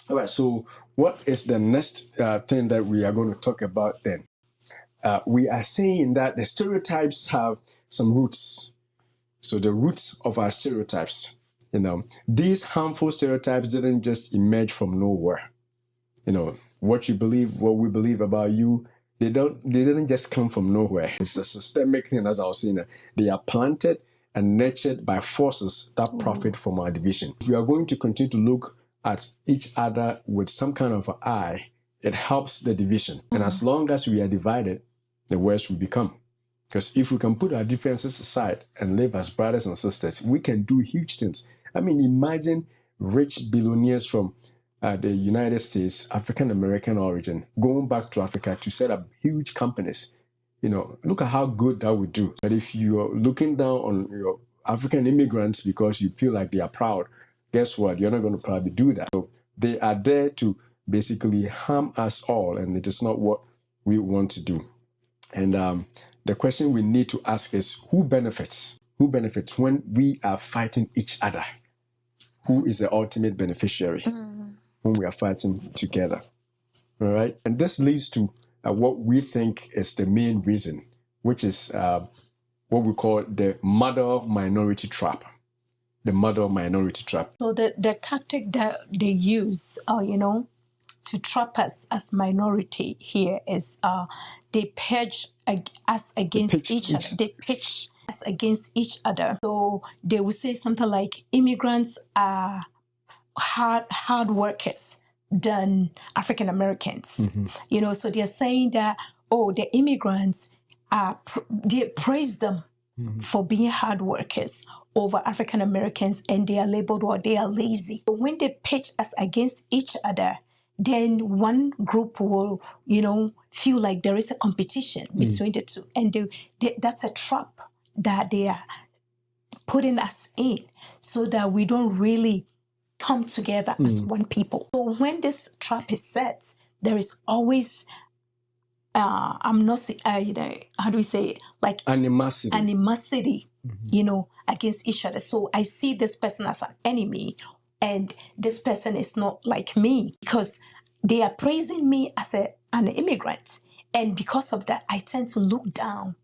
All right, so what is the next thing that we are going to talk about then? We are saying that the stereotypes have some roots. So the roots of our stereotypes, these harmful stereotypes didn't just emerge from nowhere. What you believe, what we believe about you, they didn't just come from nowhere. It's a systemic thing, as I was saying. They are planted and nurtured by forces that profit from our division. If we are going to continue to look at each other with some kind of an eye, it helps the division. And as long as we are divided, the worse we become. Because if we can put our differences aside and live as brothers and sisters, we can do huge things. I mean, imagine rich billionaires from the United States, African American origin, going back to Africa to set up huge companies. Look at how good that would do. But if you're looking down on your African immigrants because you feel like they are proud, guess what? You're not going to probably do that. So they are there to basically harm us all, and it is not what we want to do. And the question we need to ask is, who benefits? Who benefits when we are fighting each other? Who is the ultimate beneficiary when we are fighting together? All right. And this leads to what we think is the main reason, which is what we call the mother minority trap. The mother minority trap. So the tactic that they use, to trap us as minority here is they pitch us against each other. They pitch us against each other. So they will say something like, immigrants are hard workers than African Americans. So they're saying that, the immigrants they praise them for being hard workers over African Americans, and they are labeled or they are lazy. So when they pitch us against each other, then one group will, feel like there is a competition between the two. And that's a trap that they are putting us in so that we don't really come together as one people. So when this trap is set, there is always, how do we say it? Like animosity, against each other. So I see this person as an enemy, and this person is not like me because they are praising me as an immigrant. And because of that, I tend to look down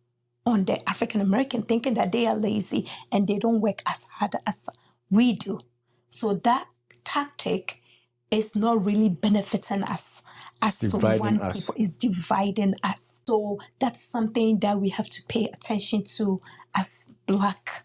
on the African American, thinking that they are lazy and they don't work as hard as we do. So that tactic is not really benefiting us as one people. It's dividing us. So that's something that we have to pay attention to as Black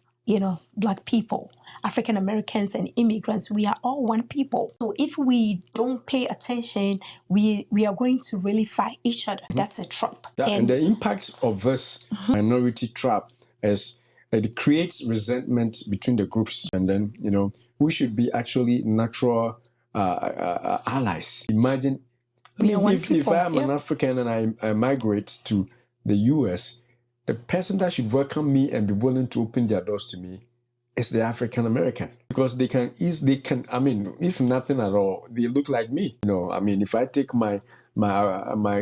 people, African Americans and immigrants. We are all one people. So if we don't pay attention, we are going to really fight each other. That's a trap. And the impact of this minority trap is that it creates resentment between the groups. And then, we should be actually natural allies. Imagine, if I am an African and I migrate to the US, the person that should welcome me and be willing to open their doors to me is the African American, because they can, if nothing at all, they look like me. If I take my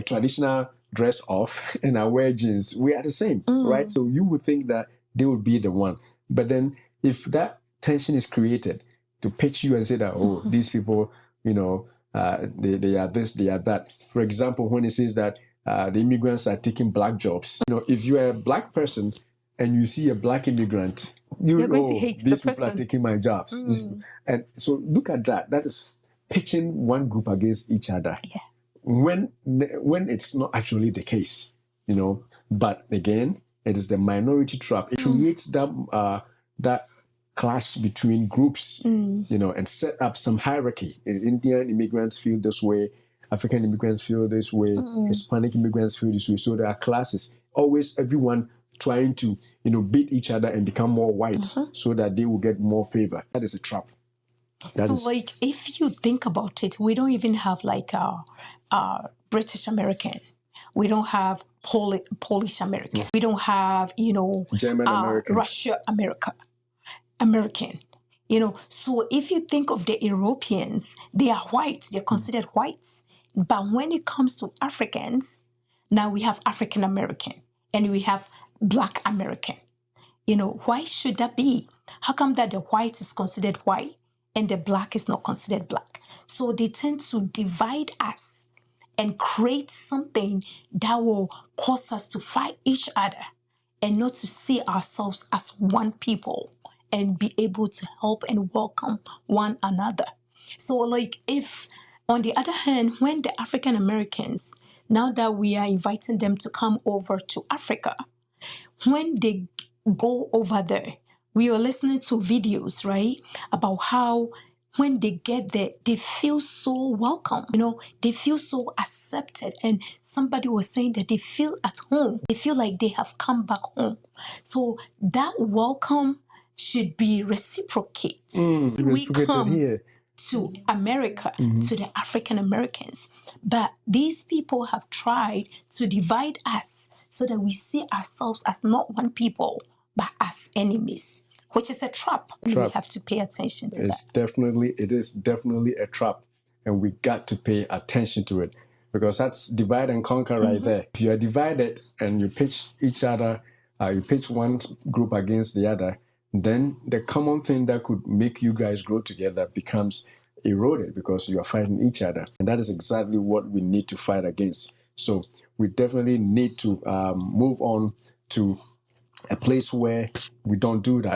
traditional dress off and I wear jeans, we are the same, right? So you would think that they would be the one. But then if that tension is created to pitch you and say that, these people, they are this, they are that. For example, when it says that the immigrants are taking Black jobs, if you are a Black person and you see a Black immigrant, you're going to hate these people are taking my jobs. And so look at that. That is pitching one group against each other. Yeah. When it's not actually the case, But again, it is the minority trap. It creates that clash between groups, and set up some hierarchy. Indian immigrants feel this way, African immigrants feel this way, Hispanic immigrants feel this way. So there are classes. Always everyone trying to, beat each other and become more white so that they will get more favor. That is a trap. If you think about it, we don't even have like British American. We don't have Polish American. We don't have, German American, Russia American. So if you think of the Europeans, they are white. They're considered whites. But when it comes to Africans, now we have African American and we have Black American. Why should that be? How come that the white is considered white and the black is not considered black. So they tend to divide us and create something that will cause us to fight each other and not to see ourselves as one people and be able to help and welcome one another. So like if, on the other hand, when the African Americans, now that we are inviting them to come over to Africa, when they go over there, we are listening to videos, right, about how when they get there, they feel so welcome. They feel so accepted. And somebody was saying that they feel at home. They feel like they have come back home. So that welcome should be reciprocated. We come here to America, to the African Americans. But these people have tried to divide us so that we see ourselves as not one people, but as enemies, which is a trap. We have to pay attention to that. It is definitely a trap, and we got to pay attention to it, because that's divide and conquer right there. If you are divided and you pitch each other, you pitch one group against the other, then the common thing that could make you guys grow together becomes eroded because you are fighting each other. And that is exactly what we need to fight against. So we definitely need to move on to a place where we don't do that.